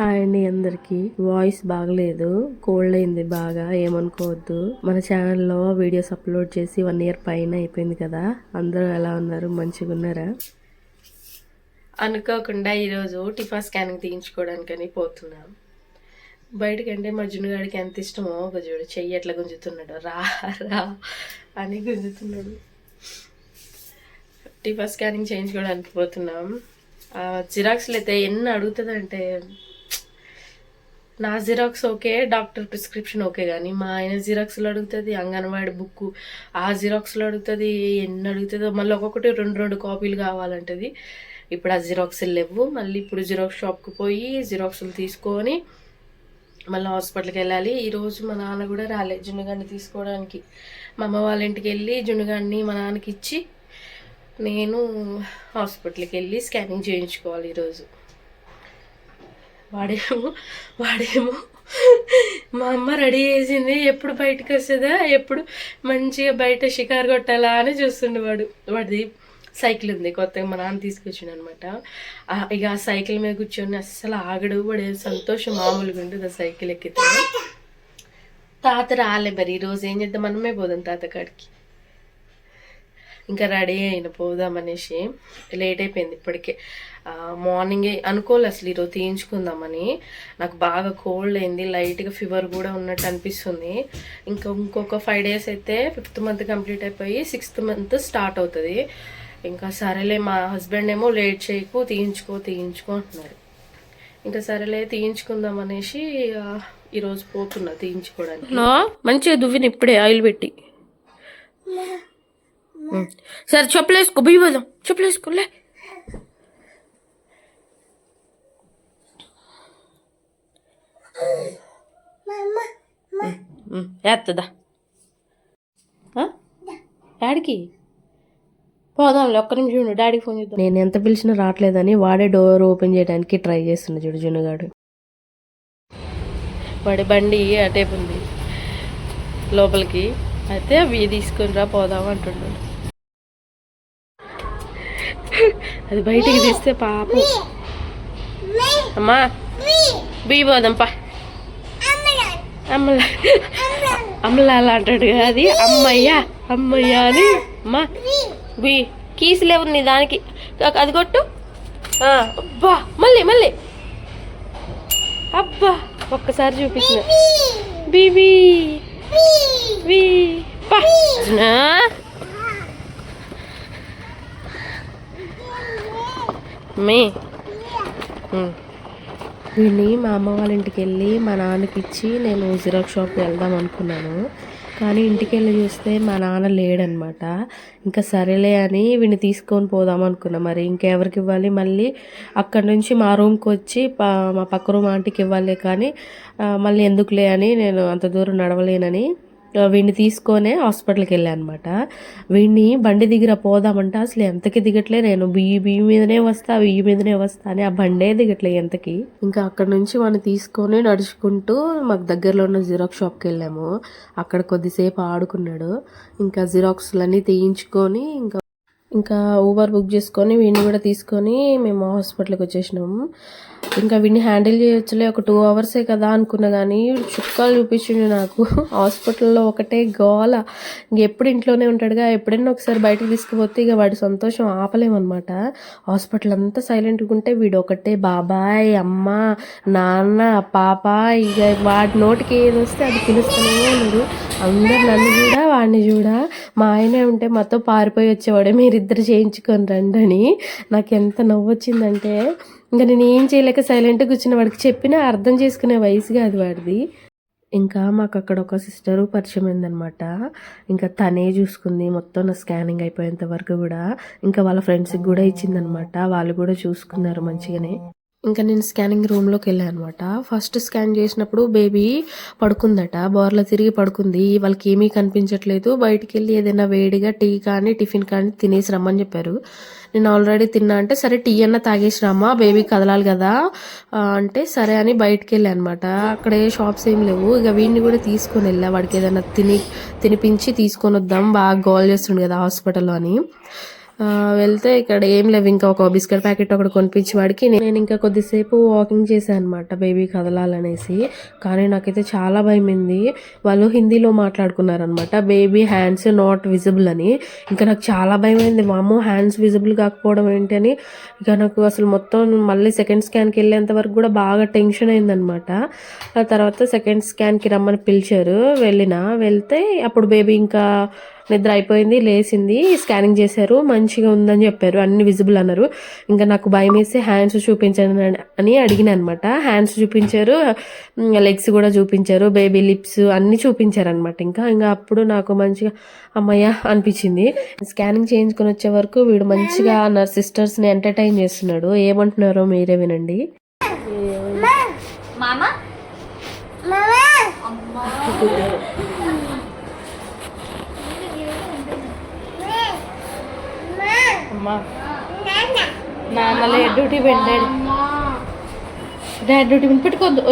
Hi అండి అందరికి. Voice బాగలేదు, కోల్డ్ అయింది బాగా, ఏమనుకోవద్దు. మన ఛానల్లో వీడియోస్ అప్లోడ్ చేసి 1 year పైన అయిపోయింది కదా. అందరూ ఎలా ఉన్నారు? మంచిగా ఉన్నారా? అనుకోకుండా ఈరోజు టిఫా స్కానింగ్ తీయించుకోవడానికని పోతున్నాం బయటకంటే. మా జున్నుగాడికి ఎంత ఇష్టమో ఒక చూడు, చెయ్యి ఎట్లా గుంజుతున్నాడు, రా రా అని గుంజుతున్నాడు. టిఫా స్కానింగ్ చేయించుకోవడానికి పోతున్నాం. జిరాక్స్లు అయితే ఎన్ని అడుగుతుందంటే, నా xerox okay, doctor prescription okay, కానీ మా ఆయన జిరాక్స్లో అడుగుతుంది, అంగన్వాడి బుక్ ఆ జిరాక్స్లో అడుగుతుంది, ఎన్ని అడుగుతుందో. మళ్ళీ ఒక్కొక్కటి 2 కాపీలు కావాలంటది. ఇప్పుడు ఆ జిరాక్స్లు లేవు. మళ్ళీ ఇప్పుడు జిరాక్స్ షాప్కి పోయి జిరాక్స్లు తీసుకొని మళ్ళీ హాస్పిటల్కి వెళ్ళాలి. ఈరోజు మా నాన్న కూడా రాలేదు జున్నుగాడిని తీసుకోవడానికి. మా అమ్మ వాళ్ళ ఇంటికి వెళ్ళి జున్నుగాడిని మా నాన్నకి ఇచ్చి నేను హాస్పిటల్కి వెళ్ళి స్కానింగ్ చేయించుకోవాలి ఈరోజు. వాడేమో మా అమ్మ రెడీ చేసింది, ఎప్పుడు బయటకు వస్తుందా, ఎప్పుడు మంచిగా బయట షికారు కొట్టాలా అని చూస్తుండే. వాడిది సైకిల్ ఉంది కొత్తగా, మా నాన్న తీసుకొచ్చిండు అనమాట. ఇక ఆ సైకిల్ మీద కూర్చొని అస్సలు ఆగడు. వాడు సంతోషం మామూలుగా ఉంటుంది ఆ సైకిల్ ఎక్కితే. తాత రాలే, మరి ఈరోజు ఏం చేద్దాం, మనమే పోదాం తాత కాడికి. ఇంకా రెడీ అయిన పోదామనేసి లేట్ అయిపోయింది ఇప్పటికే. మార్నింగే అనుకోలే అసలు ఈరోజు తీయించుకుందామని. నాకు బాగా కోల్డ్ అయింది, లైట్గా ఫీవర్ కూడా ఉన్నట్టు అనిపిస్తుంది. ఇంకొక 5 days అయితే 5th month కంప్లీట్ అయిపోయి 6th month స్టార్ట్ అవుతుంది. ఇంకా సరేలే, మా హస్బెండ్ ఏమో లేట్ చేయకు, తీయించుకో అంటున్నారు. ఇంకా సరేలే తీయించుకుందాం అనేసి ఈరోజు పోతున్నా తీయించుకోవడానికి. మంచిగా దువ్విన ఇప్పుడే ఆయిల్ పెట్టి. సరే చెప్పులేసుకో, బియ్య పోదాం, చెప్పులేసుకోలే. వేస్తుందా డాడీకి? పోదాంలే, ఒక్క నిమిషం ఉండు, డాడీకి ఫోన్ చేద్దాం. నేను ఎంత పిలిచినా రావట్లేదని వాడే డోర్ ఓపెన్ చేయడానికి ట్రై చేస్తున్నా చూడు జున్నుగాడు. వాడి బండి అటేపు ఉంది లోపలికి, అయితే అవి తీసుకొని రా పోదాం అంటున్నాడు. అది బయటికి తీస్తే పాపం. అమ్మా బీ పోదాం పా. అమ్మలా అంటాడు కదా, అది అమ్మయ్యా అని. అమ్మా బీ కీస్ లేవు నీ దానికి, అది కొట్టు. అబ్బా మళ్ళీ అబ్బా ఒక్కసారి చూపించిన. బీబీ బీ పా. వీడిని మా అమ్మ వాళ్ళ ఇంటికి వెళ్ళి మా నాన్నకి ఇచ్చి నేను జిరాక్స్ షాప్కి వెళ్దాం అనుకున్నాను. కానీ ఇంటికి వెళ్ళి చూస్తే మా నాన్న లేడనమాట. ఇంకా సరేలే అని వీడిని తీసుకొని పోదాం అనుకున్నా. మరి ఇంకెవరికి ఇవ్వాలి, మళ్ళీ అక్కడి నుంచి మా రూమ్కి వచ్చి మా పక్క రూమ్ ఆంటీకి ఇవ్వాలి. కానీ మళ్ళీ ఎందుకులే అని నేను అంత దూరం నడవలేనని వీడిని తీసుకొనే హాస్పిటల్కి వెళ్ళాను అనమాట. వీడిని బండి దిగిర పోదామంటే అసలు ఎంతకి దిగట్లే. నేను బియ్యం మీదనే వస్తా అని ఆ బండే దిగట్లే ఎంతకి. ఇంకా అక్కడ నుంచి వాడిని తీసుకొని నడుచుకుంటూ మాకు దగ్గరలో ఉన్న జిరాక్స్ షాప్కి వెళ్ళాము. అక్కడ కొద్దిసేపు ఆడుకున్నాడు. ఇంకా జిరాక్స్లన్నీ తీయించుకొని ఇంకా ఊబర్ బుక్ చేసుకొని వీడిని కూడా తీసుకొని మేము హాస్పిటల్కి వచ్చేసినాము. ఇంకా వీడిని హ్యాండిల్ చేయొచ్చులే, ఒక 2 hours కదా అనుకున్నా. కానీ చుక్కాలు చూపించిండు నాకు. హాస్పిటల్లో ఒకటే గోల. ఎప్పుడు ఇంట్లోనే ఉంటాడుగా, ఎప్పుడైనా ఒకసారి బయటకు తీసుకుపోతే ఇక వాడి సంతోషం ఆపలేమన్నమాట. హాస్పిటల్ అంతా సైలెంట్గా ఉంటే వీడు ఒకటే బాబాయ్, అమ్మ, నాన్న, పాప, ఇక వాడి నోటికి ఏది వస్తే అది పిలుస్తూనే ఉన్నాడు. అందరు నన్ను చూడా వాడిని చూడా. మా ఆయనే ఉంటే మాతో పారిపోయి వచ్చేవాడే, మీరిద్దరు చేయించుకొని రండి అని. నాకు ఎంత నవ్వు వచ్చిందంటే ఇంకా నేను ఏం చేయలేక సైలెంట్గా కూర్చున్న. వాడికి చెప్పినా అర్థం చేసుకునే వయసు కాదు వాడిది. ఇంకా మాకు అక్కడ ఒక సిస్టరు పరిచయం అయిందనమాట. ఇంకా తనే చూసుకుంది మొత్తం నా స్కానింగ్ అయిపోయేంత వరకు కూడా. ఇంకా వాళ్ళ ఫ్రెండ్స్కి కూడా ఇచ్చిందనమాట, వాళ్ళు కూడా చూసుకున్నారు మంచిగానే. ఇంకా నేను స్కానింగ్ రూమ్లోకి వెళ్ళాను అనమాట. ఫస్ట్ స్కాన్ చేసినప్పుడు బేబీ పడుకుందట, బోర్లో తిరిగి పడుకుంది. వాళ్ళకి ఏమీ కనిపించట్లేదు. బయటికి వెళ్ళి ఏదైనా వేడిగా టీ కానీ టిఫిన్ కానీ తినేసి రమ్మని చెప్పారు. నేను ఆల్రెడీ తిన్నా అంటే సరే టీ అన్న తాగేసి రమ్మా, బేబీ కదలాలి కదా అంటే సరే అని బయటికి వెళ్ళా అనమాట. అక్కడ ఏ షాప్స్ ఏం లేవు. ఇక వీడిని కూడా తీసుకొని వెళ్ళా, వాడికి ఏదైనా తినిపించి తీసుకొని వద్దాం, బాగా గోల్ చేస్తుండు కదా హాస్పిటల్లో అని. వెళ్తే ఇక్కడ ఏం లేవు, ఇంకా ఒక బిస్కెట్ ప్యాకెట్ ఒకటి కొనిపించి వాడికి నేను ఇంకా కొద్దిసేపు వాకింగ్ చేశాను అనమాట బేబీ కదలాలనేసి. కానీ నాకైతే చాలా భయమైంది. వాళ్ళు హిందీలో మాట్లాడుకున్నారనమాట, బేబీ హ్యాండ్స్ నాట్ విజిబుల్ అని. ఇంకా నాకు చాలా భయమైంది, వామ్మో హ్యాండ్స్ విజిబుల్ కాకపోవడం ఏంటి అని. ఇక నాకు అసలు మొత్తం మళ్ళీ సెకండ్ స్కాన్కి వెళ్ళేంత వరకు కూడా బాగా టెన్షన్ అయిందనమాట. ఆ తర్వాత సెకండ్ స్కాన్కి రమ్మని పిలిచారు, వెళ్తే అప్పుడు బేబీ ఇంకా నిద్ర అయిపోయింది, లేచింది, స్కానింగ్ చేశారు, మంచిగా ఉందని చెప్పారు, అన్ని విజిబుల్ అన్నారు. ఇంకా నాకు భయం వేసి హ్యాండ్స్ చూపించండి అని అడిగిన అనమాట. హ్యాండ్స్ చూపించారు, లెగ్స్ కూడా చూపించారు, బేబీ లిప్స్ అన్నీ చూపించారు అనమాట. ఇంకా అప్పుడు నాకు మంచిగా అమ్మయ్య అనిపించింది. స్కానింగ్ చేయించుకొని వచ్చే వరకు వీడు మంచిగా నా సిస్టర్స్ని ఎంటర్టైన్ చేస్తున్నాడు. ఏమంటున్నారో మీరే వినండి. నాన్న డ్యూటీ పెట్టాడు, డాడీ డ్యూటీ పెట్టుకోవద్దు.